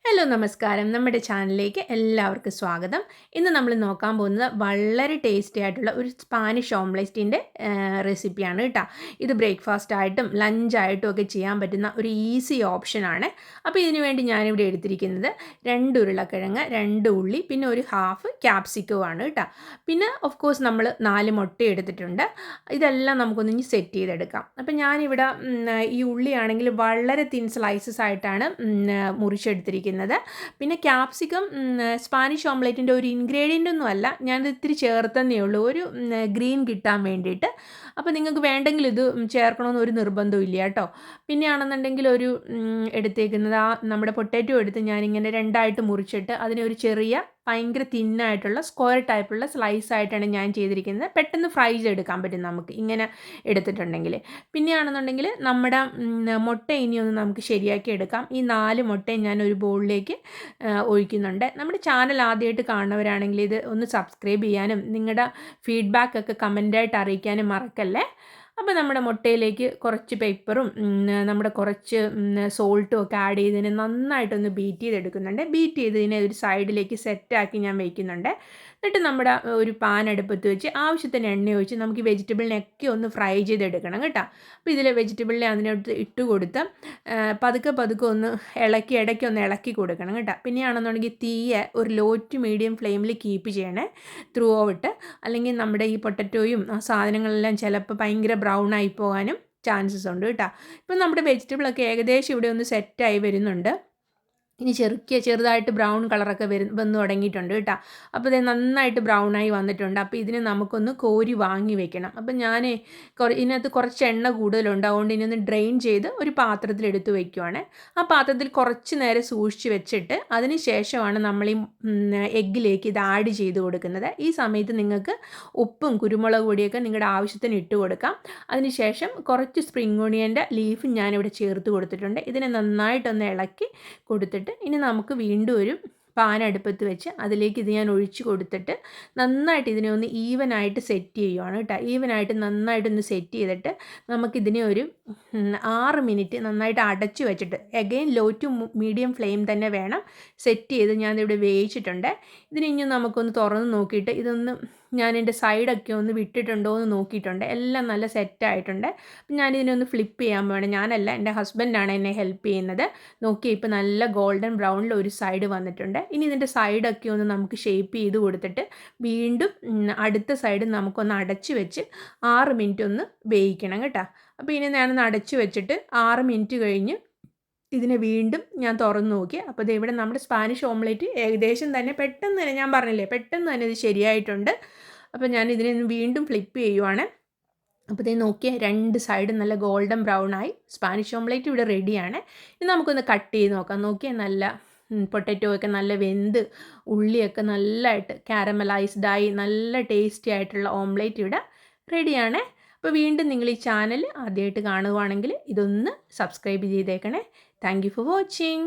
Hello നമസ്കാരം. നമ്മുടെ ചാനലിലേക്ക് എല്ലാവർക്കും സ്വാഗതം. ഇന്ന് നമ്മൾ നോക്കാൻ പോകുന്നത് വളരെ ടേസ്റ്റി ആയിട്ടുള്ള ഒരു സ്പാനിഷ് ഓംലെറ്റിൻ്റെ റെസിപ്പിയാണ് കേട്ടോ. ഇത് ബ്രേക്ക്ഫാസ്റ്റ് ആയിട്ടും ലഞ്ചായിട്ടും ഒക്കെ ചെയ്യാൻ പറ്റുന്ന ഒരു ഈസി ഓപ്ഷനാണ്. അപ്പോൾ ഇതിനു വേണ്ടി ഞാനിവിടെ എടുത്തിരിക്കുന്നത് 2 ഉരുളക്കിഴങ്ങ്, 2 ഉള്ളി, പിന്നെ ഒരു ഹാഫ് ക്യാപ്സിക്കവും ആണ് കേട്ടോ. പിന്നെ ഓഫ് കോഴ്സ് നമ്മൾ 4 മുട്ട എടുത്തിട്ടുണ്ട്. ഇതെല്ലാം നമുക്കൊന്ന് സെറ്റ് ചെയ്തെടുക്കാം. അപ്പം ഞാനിവിടെ ഈ ഉള്ളിയാണെങ്കിൽ വളരെ തിൻ സ്ലൈസസ് ആയിട്ടാണ് മുറിച്ചെടുത്തിരിക്കുന്നത്. പിന്നെ ക്യാപ്സിക്കം സ്പാനിഷ് ഓംലെറ്റിൻ്റെ ഒരു ഇൻഗ്രീഡിയൻ്റ് ഒന്നും അല്ല, ഞാനിത് ഇത്തിരി ചേർത്തന്നേ ഉള്ളൂ, ഒരു ഗ്രീൻ കിട്ടാൻ വേണ്ടിയിട്ട്. അപ്പോൾ നിങ്ങൾക്ക് വേണ്ടെങ്കിൽ ഇത് ചേർക്കണമെന്ന് ഒരു നിർബന്ധവും ഇല്ല കേട്ടോ. പിന്നെയാണെന്നുണ്ടെങ്കിൽ ഒരു എടുത്തേക്കുന്നത് നമ്മുടെ പൊട്ടാറ്റോ എടുത്ത് ഞാനിങ്ങനെ 2ആയിട്ട് മുറിച്ചിട്ട് അതിനെ ഒരു ചെറിയ ഭയങ്കര തിന്നായിട്ടുള്ള സ്ക്വയർ ടൈപ്പുള്ള സ്ലൈസ് ആയിട്ടാണ് ഞാൻ ചെയ്തിരിക്കുന്നത്. പെട്ടെന്ന് ഫ്രൈ ചെയ്തെടുക്കാൻ പറ്റും നമുക്ക് ഇങ്ങനെ എടുത്തിട്ടുണ്ടെങ്കിൽ. പിന്നെയാണെന്നുണ്ടെങ്കിൽ നമ്മുടെ മുട്ട ഇനിയൊന്ന് നമുക്ക് ശരിയാക്കി എടുക്കാം. ഈ 4 മുട്ടയും ഞാൻ ഒരു ബൗളിലേക്ക് ഒഴിക്കുന്നുണ്ട്. നമ്മുടെ ചാനൽ ആദ്യമായിട്ട് കാണുന്നവരാണെങ്കിൽ ഇത് ഒന്ന് സബ്സ്ക്രൈബ് ചെയ്യാനും നിങ്ങളുടെ ഫീഡ്ബാക്കൊക്കെ കമൻ്റായിട്ട് അറിയിക്കാനും മറക്കല്ലേ. അപ്പോൾ നമ്മുടെ മുട്ടയിലേക്ക് കുറച്ച് പെപ്പറും നമ്മുടെ കുറച്ച് സോൾട്ടും ഒക്കെ ആഡ് ചെയ്തതിന് നന്നായിട്ടൊന്ന് ബീറ്റ് ചെയ്തെടുക്കുന്നുണ്ട്. ബീറ്റ് ചെയ്തതിനെ ഒരു സൈഡിലേക്ക് സെറ്റാക്കി ഞാൻ വയ്ക്കുന്നുണ്ട്. എന്നിട്ട് നമ്മുടെ ഒരു പാൻ അടുപ്പത്ത് വെച്ച് ആവശ്യത്തിന് എണ്ണ ഒഴിച്ച് നമുക്ക് ഈ വെജിറ്റബിളിനെയൊക്കെ ഒന്ന് ഫ്രൈ ചെയ്തെടുക്കണം കേട്ടോ. അപ്പോൾ ഇതിൽ വെജിറ്റബിളിനെ അതിനകത്ത് ഇട്ട് കൊടുത്ത് പതുക്കെ ഒന്ന് ഇടയ്ക്കൊന്ന് ഇളക്കി കൊടുക്കണം കേട്ടോ. പിന്നെയാണെന്നുണ്ടെങ്കിൽ തീയെ ഒരു ലോ ടു മീഡിയം ഫ്ലെയിമിൽ കീപ്പ് ചെയ്യണേ ത്രൂ ഔട്ട്. അല്ലെങ്കിൽ നമ്മുടെ ഈ പൊട്ടറ്റോയും ആ സാധനങ്ങളെല്ലാം ചിലപ്പോൾ ഭയങ്കര ബ്രൗൺ ആയി പോകാനും ചാൻസസ് ഉണ്ട് കേട്ടോ. ഇപ്പം നമ്മുടെ വെജിറ്റബിളൊക്കെ ഏകദേശം ഇവിടെ ഒന്ന് സെറ്റായി വരുന്നുണ്ട്. ഇനി ചെറുതായിട്ട് ബ്രൗൺ കളറൊക്കെ വന്ന് തുടങ്ങിയിട്ടുണ്ട് കേട്ടോ. അപ്പോൾ ഇത് നന്നായിട്ട് ബ്രൗണായി വന്നിട്ടുണ്ട്. അപ്പോൾ ഇതിനെ നമുക്കൊന്ന് കോരി വാങ്ങി വെക്കണം. അപ്പം ഞാൻ ഇതിനകത്ത് കുറച്ച് എണ്ണ കൂടുതലുണ്ട്, അതുകൊണ്ട് ഇനി ഒന്ന് ഡ്രെയിൻ ചെയ്ത് ഒരു പാത്രത്തിലെടുത്ത് വയ്ക്കുവാണ്. ആ പാത്രത്തിൽ കുറച്ച് നേരം സൂക്ഷിച്ച് വെച്ചിട്ട് അതിന് ശേഷമാണ് നമ്മൾ ഈ എഗ്ഗിലേക്ക് ഇത് ആഡ് ചെയ്ത് കൊടുക്കുന്നത്. ഈ സമയത്ത് നിങ്ങൾക്ക് ഉപ്പും കുരുമുളക് പൊടിയൊക്കെ നിങ്ങളുടെ ആവശ്യത്തിന് ഇട്ട് കൊടുക്കാം. അതിനുശേഷം കുറച്ച് സ്പ്രിംഗ് ഓണിയൻ്റെ ലീഫും ഞാനിവിടെ ചേർത്ത് കൊടുത്തിട്ടുണ്ട്. ഇതിനെ നന്നായിട്ടൊന്ന് ഇളക്കി കൊടുത്തിട്ട് ഇനി നമുക്ക് വീണ്ടും ഒരു പാൻ അടുപ്പത്ത് വെച്ച് അതിലേക്ക് ഇത് ഞാൻ ഒഴിച്ച് കൊടുത്തിട്ട് നന്നായിട്ട് ഇതിനെ ഒന്ന് ഈവനായിട്ട് സെറ്റ് ചെയ്യുവാണ് കേട്ടോ. ഈവനായിട്ട് നന്നായിട്ടൊന്ന് സെറ്റ് ചെയ്തിട്ട് നമുക്കിതിനെ ഒരു 6 മിനിറ്റ് നന്നായിട്ട് അടച്ചു വെച്ചിട്ട് again low to medium flame തന്നെ വേണം സെറ്റ് ചെയ്ത് ഞാനിവിടെ വേവിച്ചിട്ടുണ്ട്. ഇതിനി നമുക്കൊന്ന് തുറന്ന് നോക്കിയിട്ട് ഇതൊന്ന് ഞാൻ എൻ്റെ സൈഡൊക്കെ ഒന്ന് വിട്ടിട്ടുണ്ടോ എന്ന് നോക്കിയിട്ടുണ്ട്. എല്ലാം നല്ല സെറ്റായിട്ടുണ്ട്. അപ്പം ഞാനിതിനൊന്ന് ഫ്ലിപ്പ് ചെയ്യാൻ വേണം, ഞാനല്ല എൻ്റെ ഹസ്ബൻഡാണ് എന്നെ ഹെൽപ്പ് ചെയ്യുന്നത്. നോക്കി ഇപ്പോൾ നല്ല ഗോൾഡൻ ബ്രൗണിൽ ഒരു സൈഡ് വന്നിട്ടുണ്ട്. ഇനി ഇതിൻ്റെ സൈഡൊക്കെ ഒന്ന് നമുക്ക് ഷേപ്പ് ചെയ്ത് കൊടുത്തിട്ട് വീണ്ടും അടുത്ത സൈഡ് നമുക്കൊന്ന് അടച്ച് വെച്ച് 6 മിനിറ്റ് ഒന്ന് വേവിക്കണം കേട്ടോ. അപ്പോൾ ഇനി ഞാനൊന്ന് അടച്ച് വെച്ചിട്ട് 6 മിനിറ്റ് കഴിഞ്ഞ് ഇതിനെ വീണ്ടും ഞാൻ തുറന്ന് നോക്കി. അപ്പോൾ ഇത് ഇവിടെ നമ്മുടെ സ്പാനിഷ് ഓംലെറ്റ് ഏകദേശം തന്നെ പെട്ടെന്ന് തന്നെ, ഞാൻ പറഞ്ഞില്ലേ പെട്ടെന്ന് തന്നെ ഇത് ശരിയായിട്ടുണ്ട്. അപ്പോൾ ഞാൻ ഇതിനെ വീണ്ടും ഫ്ലിപ്പ് ചെയ്യുവാണ്. അപ്പോൾ ഇത് നോക്കിയാൽ 2 സൈഡും നല്ല ഗോൾഡൻ ബ്രൗൺ ആയി. സ്പാനിഷ് ഓംലെറ്റ് ഇവിടെ റെഡിയാണ്. ഇനി നമുക്കൊന്ന് കട്ട് ചെയ്ത് നോക്കാം. നോക്കിയാൽ നല്ല പൊട്ടാറ്റോ ഒക്കെ നല്ല വെന്ത് ഉള്ളിയൊക്കെ നല്ലതായിട്ട് കാരമലൈസ്ഡായി നല്ല ടേസ്റ്റി ആയിട്ടുള്ള ഓംലെറ്റ് ഇവിടെ റെഡിയാണ്. അപ്പോൾ വീണ്ടും നിങ്ങൾ ഈ ചാനൽ ആദ്യമായിട്ട് കാണുകയാണെങ്കിൽ ഇതൊന്ന് സബ്സ്ക്രൈബ് ചെയ്തേക്കണേ. Thank you for watching.